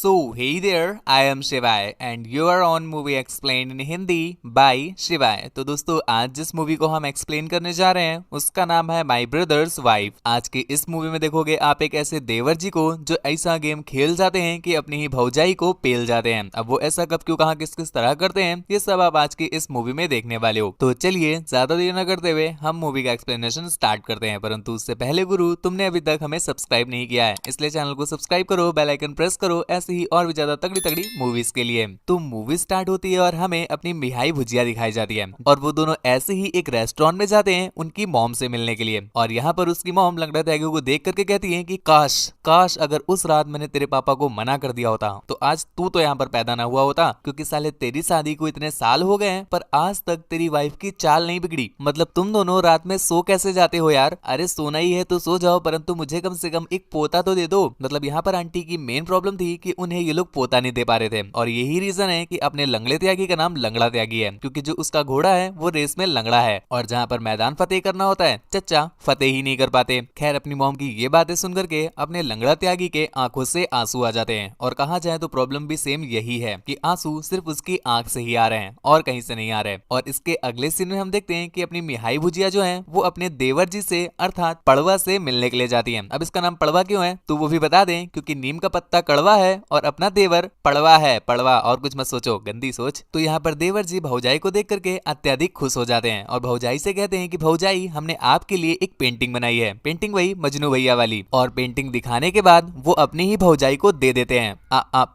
So, hey there, I am Shivai and you are on Movie Explained in Hindi by शिवाय। तो दोस्तों आज जिस मूवी को हम एक्सप्लेन करने जा रहे हैं उसका नाम है माई ब्रदर्स वाइफ। आज की इस मूवी में देखोगे आप एक ऐसे देवर जी को जो ऐसा गेम खेल जाते हैं कि अपनी ही भौजाई को पेल जाते हैं। अब वो ऐसा कब क्यों कहाँ किस किस तरह करते हैं ये सब आप आज की इस मूवी में देखने वाले हो। तो चलिए ज्यादा देर न करते हुए हम मूवी का एक्सप्लेनेशन स्टार्ट करते हैं। परंतु उससे पहले गुरु तुमने अभी तक हमें सब्सक्राइब नहीं किया है इसलिए चैनल को सब्सक्राइब करो, बेल आइकन प्रेस करो ऐसे ही और भी ज्यादा तगड़ी तगड़ी मूवीज के लिए। तो मूवी स्टार्ट होती है और हमें अपनी मिहाई भुजिया दिखाई जाती है और वो दोनों ऐसे ही एक रेस्टोरेंट में जाते हैं उनकी मॉम से मिलने के लिए। और यहाँ पर उसकी मॉम लंगड़ा त्यागी को देख करके कहती है कि काश काश अगर उस रात मैंने तेरे पापा को मना कर दिया होता तो आज तू तो यहाँ पर पैदा ना हुआ होता, क्योंकि साले तेरी शादी को इतने साल हो गए हैं पर आज तक तेरी वाइफ की चाल नहीं बिगड़ी। मतलब तुम दोनों रात में सो कैसे जाते हो यार? अरे सोना ही है तो सो जाओ, परंतु मुझे कम से कम एक पोता तो दे दो। मतलब यहाँ पर आंटी की मेन प्रॉब्लम थी कि उन्हें ये लोग पोता नहीं दे पा रहे थे और यही रीजन है कि अपने लंगड़े त्यागी का नाम लंगड़ा त्यागी है, क्योंकि जो उसका घोड़ा है वो रेस में लंगड़ा है और जहाँ पर मैदान फतेह करना होता है चच्चा फतेह ही नहीं कर पाते। खैर अपनी मॉम की ये बातें सुनकर के अपने लंगड़ा त्यागी के आंखों से आंसू आ जाते हैं और कहा जाए तो प्रॉब्लम भी सेम यही है कि आंसू सिर्फ उसकी आंख से ही आ रहे हैं और कहीं से नहीं आ रहे। और इसके अगले सीन में हम देखते हैं कि अपनी मिहाई भुजिया जो है वो अपने देवर जी से अर्थात पड़वा से मिलने के लिए जाती है। अब इसका नाम पड़वा क्यों है तो वो भी बता दें, क्योंकि नीम का पत्ता कड़वा है और अपना देवर पड़वा है। पड़वा और कुछ मत सोचो, गंदी सोच। तो यहाँ पर देवर जी भौजाई को देख करके अत्यधिक खुश हो जाते हैं और भौजाई से कहते हैं कि भौजाई हमने आपके लिए एक पेंटिंग बनाई है। पेंटिंग वही मजनू भैया वाली। और पेंटिंग दिखाने के बाद वो अपनी ही भौजाई को दे देते हैं।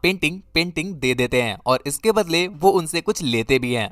पेंटिंग दे देते हैं और इसके बदले वो उनसे कुछ लेते भी हैं।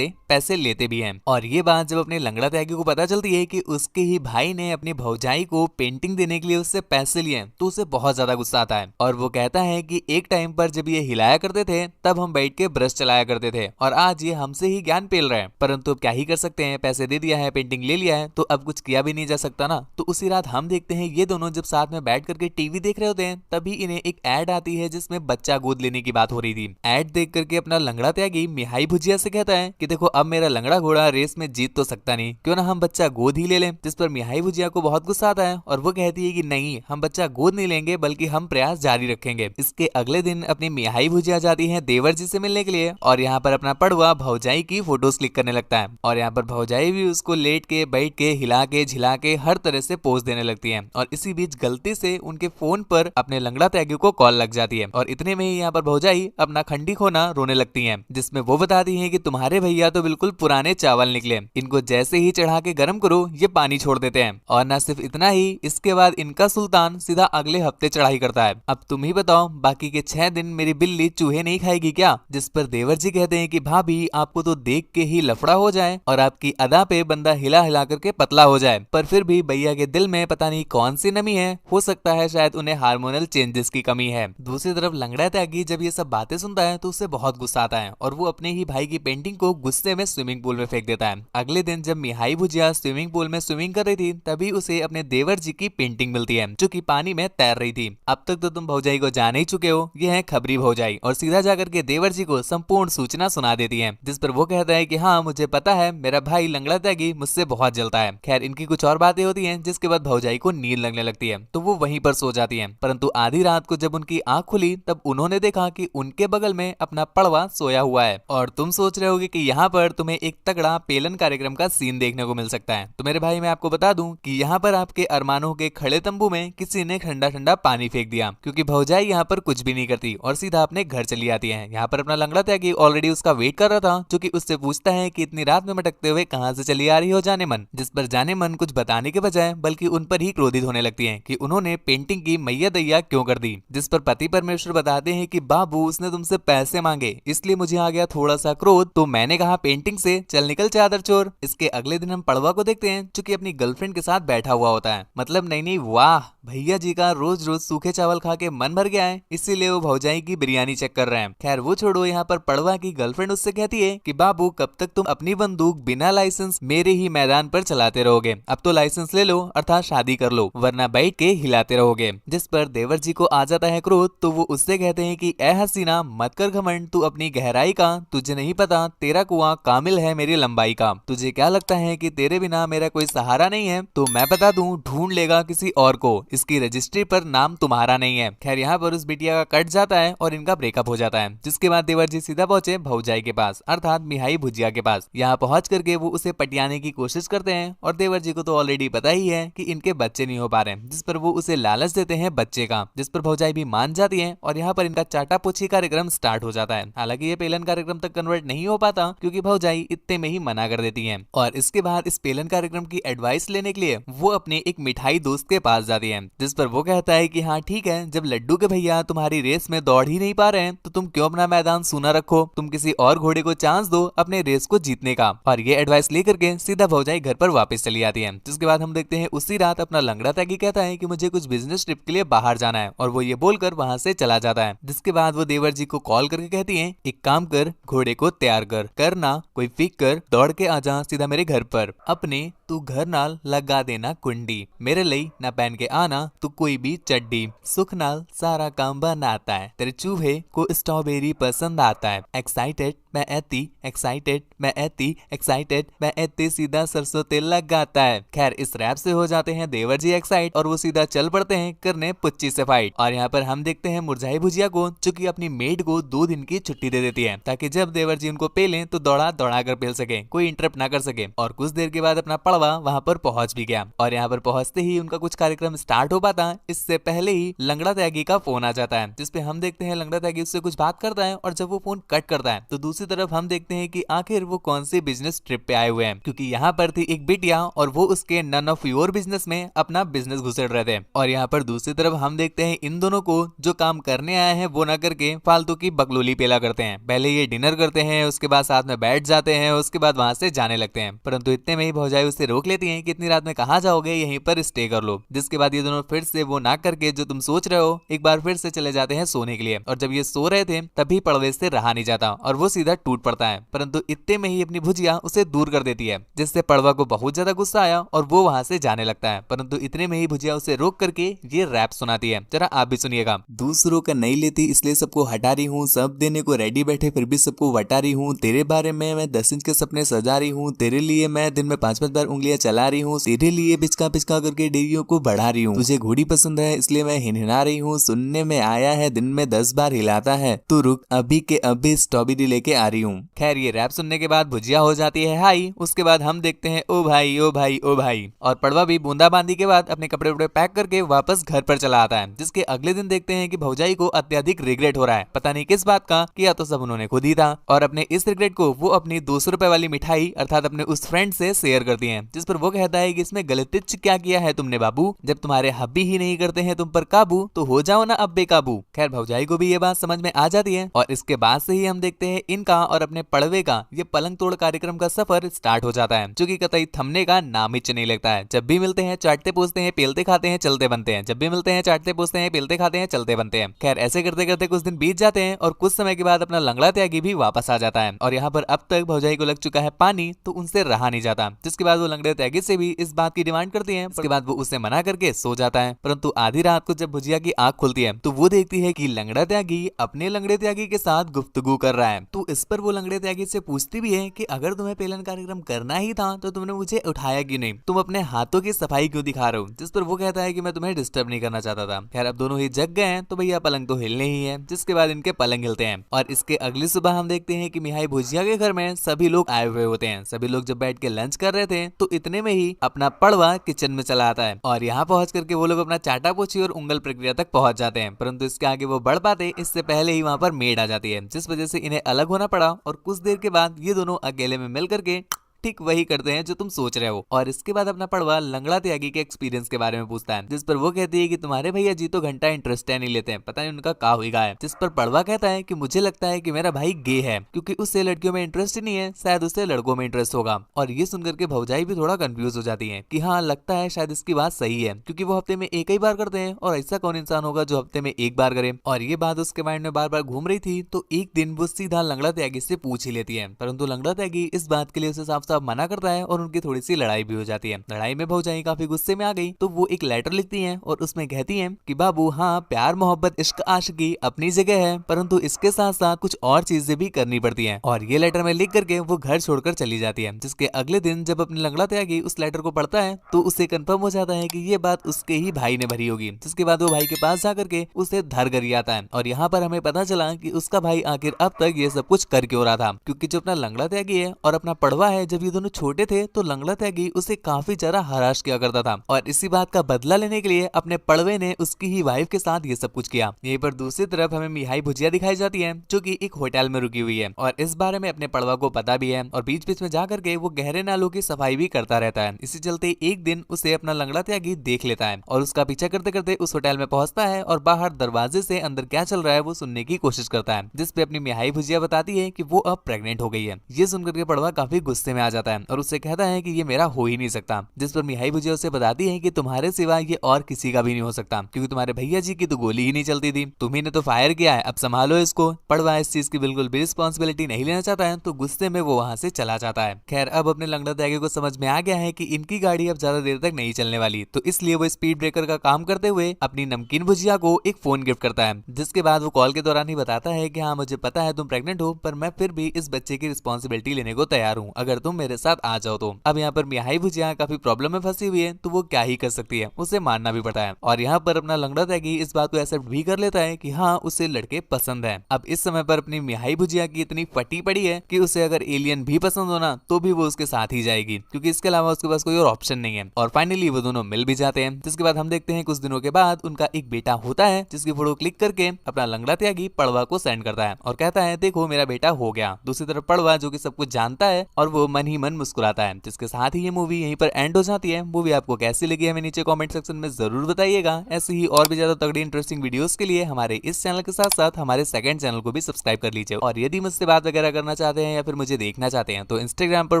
पैसे लेते भी हैं। और ये बात जब अपने लंगड़ा त्यागी को पता चलती है कि उसके ही भाई ने अपनी भौजाई को पेंटिंग देने के लिए उससे पैसे लिए तो उसे बहुत ज्यादा गुस्सा आता है और वो कहता है कि एक टाइम पर जब ये हिलाया करते थे तब हम बैठ के ब्रश चलाया करते थे और आज ये हमसे ही ज्ञान पेल रहे हैं, परंतु अब क्या ही कर सकते हैं, पैसे दे दिया है, पेंटिंग ले लिया है तो अब कुछ किया भी नहीं जा सकता ना। तो उसी रात हम देखते हैं ये दोनों जब साथ में बैठ करके टीवी देख रहे होते हैं तभी इन्हें एक एड आती है जिसमें बच्चा गोद लेने की बात हो रही थी। एड देख करके अपना लंगड़ा त्यागी मिहाई भुजिया से कहता है कि देखो अब मेरा लंगड़ा घोड़ा रेस में जीत तो सकता नहीं, क्यों ना हम बच्चा गोद ही ले लें। जिस पर मिहाई भुजिया को बहुत गुस्सा आता है और वो कहती है कि नहीं, हम बच्चा गोद नहीं लेंगे बल्कि हम प्रयास जारी रखेंगे। इसके अगले दिन अपनी मिहाई भुजिया जाती है देवर जी से मिलने के लिए और यहाँ पर अपना पड़वा भौजाई की फोटोज क्लिक करने लगता है और यहाँ पर भौजाई भी उसको लेट के बैठ के हिला के झिला के हर तरह से पोज देने लगती है। और इसी बीच गलती से उनके फोन पर अपने लंगड़ा त्यागी को कॉल लग जाती है और इतने में ही यहाँ पर भौजाई अपना खंडी खोना रोने लगती है, जिसमें वो बताती है कि तुम्हारे भैया तो बिल्कुल पुराने चावल निकले, इनको जैसे ही चढ़ा के गर्म करो ये पानी छोड़ देते हैं। और न सिर्फ इतना ही, इसके बाद इनका सुल्तान सीधा अगले हफ्ते चढ़ाई करता है। अब तुम ही बताओ बाकी के 6 दिन मेरी बिल्ली चूहे नहीं खाएगी क्या? जिस पर देवर जी कहते हैं कि भाभी आपको तो देख के ही लफड़ा हो जाए और आपकी अदा पे बंदा हिला हिला करके पतला हो जाए, पर फिर भी भैया के दिल में पता नहीं कौन सी नमी है, हो सकता है शायद उन्हें हार्मोनल चेंजेस की कमी है। दूसरी तरफ लंगड़ा त्यागी जब ये सब बातें सुनता है तो उसे बहुत गुस्सा आता है और वो अपने ही भाई की पेंटिंग को गुस्से में स्विमिंग पूल में फेंक देता है। अगले दिन जब मिहाई भुजिया स्विमिंग पूल में स्विमिंग कर रही थी तभी उसे अपने देवर जी की पेंटिंग मिलती है जो कि पानी में तैर रही थी। अब तक तो तुम भौजाई को जान ही चुके हो, ये है खबरी भौजाई, और सीधा जाकर के देवर जी को संपूर्ण सूचना सुना देती है। जिस पर वो कहता है कि हाँ मुझे पता है, मेरा भाई लंगड़ा त्यागी मुझसे बहुत जलता है। खैर इनकी कुछ और बातें होती हैं जिसके बाद भौजाई को नींद लगने लगती है तो वो वहीं पर सो जाती है। परंतु आधी रात को जब उनकी आंख खुली तब उन्होंने देखा कि उनके बगल में अपना पड़वा सोया हुआ है। और तुम सोच रहे होगे कि यहाँ पर तुम्हें एक तगड़ा पेलन कार्यक्रम का सीन देखने को मिल सकता है। तो मेरे भाई मैं आपको बता दूं कि यहाँ पर आपके अरमानों के खड़े तंबू में किसी ने ठंडा ठंडा पानी फेंक दिया, क्योंकि भौजाई यहाँ पर कुछ भी नहीं करती और सीधा अपने घर चली आती है। यहाँ पर अपना लंगड़ा त्यागी ऑलरेडी उसका वेट कर रहा था, जो कि उससे पूछता है कि इतनी रात में मटकते हुए कहाँ से चली आ रही हो जाने मन। जिस पर जाने मन कुछ बताने के बजाय बल्कि उन पर ही क्रोधित होने लगती है कि उन्होंने पेंटिंग की मैया दैया क्यों कर दी। जिस पर पति परमेश्वर बताते हैं कि बाबू उसने तुमसे पैसे मांगे इसलिए मुझे आ गया थोड़ा सा क्रोध, तो मैंने कहा पेंटिंग से चल निकल चादर चोर। इसके अगले दिन हम पड़वा को देखते हैं जो कि अपनी गर्लफ्रेंड के साथ बैठा हुआ होता है। मतलब नहीं वाह, भैया जी का रोज रोज सूखे चावल खा के मन भर गया है इसीलिए वो भौजाई की बिरयानी चेक कर रहे हैं। खैर वो छोड़ो, यहाँ पर पड़वा की गर्लफ्रेंड उससे कहती है कि बाबू कब तक तुम अपनी बंदूक बिना लाइसेंस मेरे ही मैदान पर चलाते रहोगे, अब तो लाइसेंस ले लो अर्थात शादी कर लो वरना बैठ के हिलाते रहोगे। जिस पर देवर जी को आ जाता है क्रोध तो वो उससे कहते हैं कि ए हसीना मत कर घमंड, तू अपनी गहराई का तुझे नहीं पता तेरा कुआं कामिल है मेरी लंबाई का। तुझे क्या लगता है कि तेरे बिना मेरा कोई सहारा नहीं है? तो मैं बता दूं, ढूंढ लेगा किसी और को, इसकी रजिस्ट्री पर नाम तुम्हारा नहीं है। खैर यहाँ पर उस बिटिया का कट जाता है और इनका ब्रेकअप हो जाता है, जिसके बाद देवर जी सीधा पहुंचे भौजाई के पास अर्थात मिहाई भुजिया के पास। यहाँ पहुंच करके वो उसे पटियाने की कोशिश करते हैं और देवर जी को तो ऑलरेडी पता ही है कि इनके बच्चे नहीं हो पा रहे, जिस पर वो उसे लालच देते हैं बच्चे का, जिस पर भौजाई भी मान जाती है और यहाँ पर इनका चाटा पूछी कार्यक्रम स्टार्ट हो जाता है। हालांकि ये पेलन कार्यक्रम तक कन्वर्ट नहीं हो पाता क्योंकि भौजाई इतने में ही मना कर देती है और इसके बाद इस पेलन कार्यक्रम की एडवाइस लेने के लिए वो अपने एक मिठाई दोस्त के पास जाती है, जिस पर वो कहता है कि हाँ ठीक है, जब लड्डू के भैया तुम्हारी रेस में दौड़ ही नहीं पा रहे हैं तो तुम क्यों अपना मैदान सूना रखो, तुम किसी और घोड़े को चांस दो अपने रेस को जीतने का। और ये एडवाइस लेकर के सीधा भौजाई घर पर वापस चली आती है, जिसके बाद हम देखते हैं उसी रात अपना लंगड़ा त्यागी कहता है कि मुझे कुछ बिजनेस ट्रिप के लिए बाहर जाना है और वो ये बोलकर वहां से चला जाता है। जिसके बाद वो देवर जी को कॉल करके कहती है, एक काम कर, घोड़े को तैयार कर, करना कोई फिक्र, दौड़ के आजा सीधा मेरे घर पर, अपने तू घर नाल लगा देना कुंडी, मेरे लिए ना पहन के आना तू कोई भी चड्डी, सुख नाल सारा काम बनाता है, तेरे चूहे को स्ट्रॉबेरी पसंद आता है, एक्साइटेड मैं ऐती, एक्साइटेड मैं ऐती, एक्साइटेड मैं ऐती, सीधा सरसों तेल लगाता है। खैर इस रैप से हो जाते हैं देवर जी एक्साइट और वो सीधा चल पड़ते हैं करने पुच्ची से फाइट। और यहाँ पर हम देखते हैं मुरझाई भुजिया को, जो कि अपनी मेड को 2 दिन की छुट्टी दे देती है ताकि जब देवर जी उनको पेलें तो दौड़ा दौड़ा कर पेल सके, कोई इंटरप्ट ना कर सके। और कुछ देर के बाद अपना पड़वा वहां पर पहुंच भी गया और यहाँ पर पहुंचते ही उनका कुछ कार्यक्रम स्टार्ट हो पाता, इससे पहले ही लंगड़ा त्यागी का फोन आ जाता है, जिसपे हम देखते हैं लंगड़ा त्यागी उससे कुछ बात करता है और जब वो फोन कट करता है तो दूसरी तरफ हम देखते हैं कि आखिर वो कौन से बिजनेस ट्रिप पे आए हुए हैं, क्योंकि यहाँ पर थी एक बिटिया और वो उसके नन ऑफ योर बिजनेस में अपना बिजनेस घुसेड़ रहे थे। और यहाँ पर दूसरी तरफ हम देखते हैं इन दोनों को जो काम करने आए हैं वो ना करके फालतू की बकलोली पेला करते हैं। पहले ये डिनर करते हैं, उसके बाद साथ में बैठ जाते हैं, उसके बाद वहां से जाने लगते हैं, परंतु इतने में ही भौजाई उससे रोक लेती है कि इतनी रात में कहाँ जाओगे, यहीं पर स्टे कर लो। जिसके बाद ये दोनों फिर से वो ना करके जो तुम सोच रहे हो एक बार फिर से चले जाते हैं सोने के लिए। और जब ये सो रहे थे तभी पड़वे से रहा नहीं जाता और वो सीधा टूट पड़ता है, परंतु इतने में ही अपनी भुजिया उसे दूर कर देती है, जिससे पड़वा को बहुत ज्यादा गुस्सा आया और वो वहां से जाने लगता है। परंतु इतने में ही भुजिया उसे रोक करके ये रैप सुनाती है, जरा आप भी सुनिएगा। दूसरों का नहीं लेती इसलिए सबको हटा रही हूँ, सब देने को रेडी बैठे फिर भी सबको वटा रही हूँ, तेरे बारे में मैं 10 इंच के सपने सजा रही हूँ, तेरे लिए मैं दिन में 5-5 बार उंगलियां चला रही हूँ, तेरे लिए पिचका पिचका करके डेरियों को बढ़ा रही हूँ, तुझे घोड़ी पसंद है इसलिए मैं हिनहिना रही हूँ, सुनने में आया है दिन में 10 बार हिलाता है, तू रुक अभी के अभी स्ट्रॉबेरी लेके आ रही हूँ। खैर ये रैप सुनने के बाद भुजिया हो जाती है हाई। उसके बाद हम देखते हैं ओ भाई ओ भाई ओ भाई, और पड़वा भी बूंदाबांदी के बाद अपने कपड़े वपड़े पैक करके वापस घर पर चला आता है, जिसके अगले दिन देखते हैं कि भौजाई को अत्यधिक रिग्रेट हो रहा है, पता नहीं किस बात का, किया तो सब उन्होंने खुद ही था। और अपने इस रिग्रेट को वो अपनी 200 रुपए वाली मिठाई अर्थात अपने उस फ्रेंड से शेयर करती है, जिस पर वो कहता है कि इसमें गलती क्या किया है तुमने बाबू, जब तुम्हारे हब्बी ही नहीं करते हैं तुम पर काबू तो हो जाओ ना अब बेकाबू। खैर भौजाई को भी ये बात समझ में आ जाती है और इसके बाद से ही हम देखते हैं इनका और अपने पड़वे का ये पलंग तोड़ कार्यक्रम का सफर स्टार्ट हो जाता है, जो कि कतई थमने का नाम ही नहीं लगता है। जब भी मिलते हैं चाटते पूछते हैं पेलते खाते हैं चलते बनते हैं, जब भी मिलते हैं चाटते पूछते हैं पेलते खाते हैं चलते बनते हैं। खैर ऐसे करते करते कुछ दिन बीत जाते हैं और कुछ समय के बाद अपना लंगड़ा त्यागी भी वापस आ जाता है और यहाँ पर अब तक भौजाई को लग चुका है पानी तो उनसे रहा नहीं जाता, जिसके बाद वो लंगड़े त्यागी से भी इस बात की डिमांड करती है। उसके बाद वो उसे मना करके सो जाता है, परंतु आधी रात को जब भुजिया की आंख खुलती है तो वो देखती है कि लंगड़ा त्यागी अपने लंगड़े त्यागी के साथ गुफ्तगू कर रहा है। तो इस पर वो लंगड़े त्यागी से पूछती भी है कि अगर तुम्हें पेलन कार्यक्रम करना ही था तो तुमने मुझे उठाया क्यों नहीं, तुम अपने हाथों की सफाई क्यों दिखा रहे हो, जिस पर वो कहता है कि मैं तुम्हें डिस्टर्ब नहीं करना चाहता था। खैर अब दोनों ही जग गए हैं तो भैया पलंग तो हिलने ही है, जिसके बाद इनके पलंग हिलते हैं और इसके अगली सुबह हम देखते हैं कि मिहाई भुजिया के घर में सभी लोग आए हुए होते हैं। सभी लोग जब बैठ के लंच कर रहे थे तो इतने में ही अपना पड़वा किचन में चला आता है और यहाँ पहुंच करके वो लोग अपना चाटा पोछी और उंगल प्रक्रिया तक पहुंच जाते हैं, परंतु इसके आगे वो बढ़ पाते इससे पहले ही वहां पर मेड आ जाती है, जिस वजह से इन्हें अलग होना पड़ा और कुछ देर के बाद ये दोनों अकेले में मिल करके ठीक वही करते हैं जो तुम सोच रहे हो। और इसके बाद अपना पड़वा लंगड़ा त्यागी के एक्सपीरियंस के बारे में पूछता है, जिस पर वो कहती है कि तुम्हारे भैया जी तो घंटा इंटरेस्ट नहीं लेते हैं, पता नहीं उनका का हुआ है। जिस पर पड़वा कहता है कि मुझे लगता है कि मेरा भाई गे है क्योंकि उससे लड़कियों में इंटरेस्ट ही नहीं है, शायद उससे लड़कों में इंटरेस्ट होगा। और ये सुनकर के भौजाई भी थोड़ा कंफ्यूज हो जाती है कि हाँ लगता है शायद इसकी बात सही है, क्योंकि वो हफ्ते में एक ही बार करते हैं और ऐसा कौन इंसान होगा जो हफ्ते में एक बार करे। और ये बात उसके माइंड में बार बार घूम रही थी तो एक दिन वो सीधा लंगड़ा त्यागी से पूछ ही लेती है, परंतु लंगड़ा त्यागी इस बात के लिए उसे साफ साफ मना करता है और उनकी थोड़ी सी लड़ाई भी हो जाती है। लड़ाई में भौजाई काफी गुस्से में आ गई तो वो एक लेटर लिखती हैं और उसमें कहती हैं कि बाबू हाँ, प्यार मोहब्बत इश्क आशिकी अपनी जगह है, परंतु इसके साथ साथ कुछ और चीजें भी करनी पड़ती हैं। और ये लेटर में लिख करके वो घर छोड़कर चली जाती है। जिसके अगले दिन जब अपने लंगड़ा त्यागी उस लेटर को पढ़ता है तो उसे कंफर्म हो जाता है कि ये बात उसके ही भाई ने भरी होगी। जिसके बाद वो भाई के पास जाकर के उसे धर गरियाता है और यहाँ पर हमें पता चला कि उसका भाई आखिर अब तक ये सब कुछ कर क्यों रहा था, क्योंकि जो अपना लंगड़ा त्यागी है और अपना पड़वा है, जब ये दोनों छोटे थे तो लंगड़ा त्यागी उसे काफी ज्यादा हराश किया करता था और इसी बात का बदला लेने के लिए अपने पड़वे ने उसकी ही वाइफ के साथ ये सब कुछ किया। यहीं पर दूसरी तरफ हमें मिठाई भुजिया दिखाई जाती है जो कि एक होटल में रुकी हुई है और इस बारे में अपने पड़वा को पता भी है और बीच बीच में जाकर के वो गहरे नालों की सफाई भी करता रहता है। इसी चलते एक दिन उसे अपना लंगड़ा त्यागी देख लेता है और उसका पीछा करते करते उस होटल में पहुंचता है और बाहर दरवाजे से अंदर क्या चल रहा है वो सुनने की कोशिश करता है। जिसपे अपनी मिठाई भुजिया बताती है कि वो अब प्रेग्नेंट हो गई है। ये सुनकर के पड़वा काफी गुस्से में आ जाता है और उससे कहता है कि ये मेरा हो ही नहीं सकता। जिस पर मिठाई भुजिया उसे बताती है कि तुम्हारे सिवा ये और किसी का भी नहीं हो सकता, क्योंकि तुम्हारे भैया जी की तो गोली ही नहीं चलती थी, तुम्ही ने तो फायर किया है, अब संभालो इसको। पड़वा इस चीज की बिल्कुल भी रिस्पॉन्सिबिलिटी नहीं लेना चाहता है तो गुस्से में वो वहां से चला जाता है। खैर अब अपने लंगड़ा त्यागी को समझ में आ गया है कि इनकी गाड़ी अब ज्यादा देर तक नहीं चलने वाली, तो इसलिए वो स्पीड ब्रेकर का काम करते हुए अपनी नमकीन भुजिया को एक फोन गिफ्ट करता है। जिसके बाद वो कॉल के दौरान ही बताता है कि हाँ, मुझे पता है तुम प्रेग्नेंट हो, पर मैं फिर भी इस बच्चे की रिस्पॉन्सिबिलिटी लेने को तैयार हूँ अगर तुम मेरे साथ आ जाओ तो। अब यहाँ पर मिठाई भुजिया काफी प्रॉब्लम में फंसी हुई है तो वो क्या ही कर सकती है, उसे मानना भी पड़ता है। और यहाँ पर अपना लंगड़ा त्यागी इस बात को एक्सेप्ट भी कर लेता है कि हाँ, उसे लड़के पसंद है। अब इस समय पर अपनी मिठाई भुजिया की इतनी फटी पड़ी है कि उसे अगर एलियन भी पसंद होना तो भी वो उसके साथ ही जाएगी, क्योंकि इसके अलावा उसके पास कोई और ऑप्शन नहीं है। और फाइनली वो दोनों मिल भी जाते हैं। जिसके बाद हम देखते हैं कुछ दिनों के बाद उनका एक बेटा होता है, जिसकी फोटो क्लिक करके अपना लंगड़ा त्यागी पड़वा को सेंड करता है और कहता है देखो मेरा बेटा हो गया। दूसरी तरफ पड़वा जो कि सब कुछ जानता है और वो मन ही मन मुस्कुराता है। जिसके साथ ही ये मूवी यहीं पर एंड हो जाती है। मूवी आपको कैसी लगी हमें नीचे कमेंट सेक्शन में जरूर बताइएगा। ऐसे ही और भी ज्यादा तगड़ी इंटरेस्टिंग वीडियोस के लिए हमारे इस चैनल के साथ साथ हमारे सेकंड चैनल को भी सब्सक्राइब कर लीजिए। और यदि मुझसे बात वगैरह करना चाहते हैं या फिर मुझे देखना चाहते हैं तो इंस्टाग्राम पर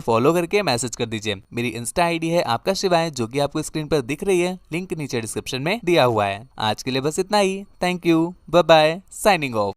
फॉलो करके मैसेज कर दीजिए। मेरी इंस्टा आईडी है आपका शिवाय, जो कि आपको स्क्रीन पर दिख रही है, लिंक नीचे डिस्क्रिप्शन में दिया हुआ है। आज के लिए बस इतना ही। Thank you, bye bye, signing of.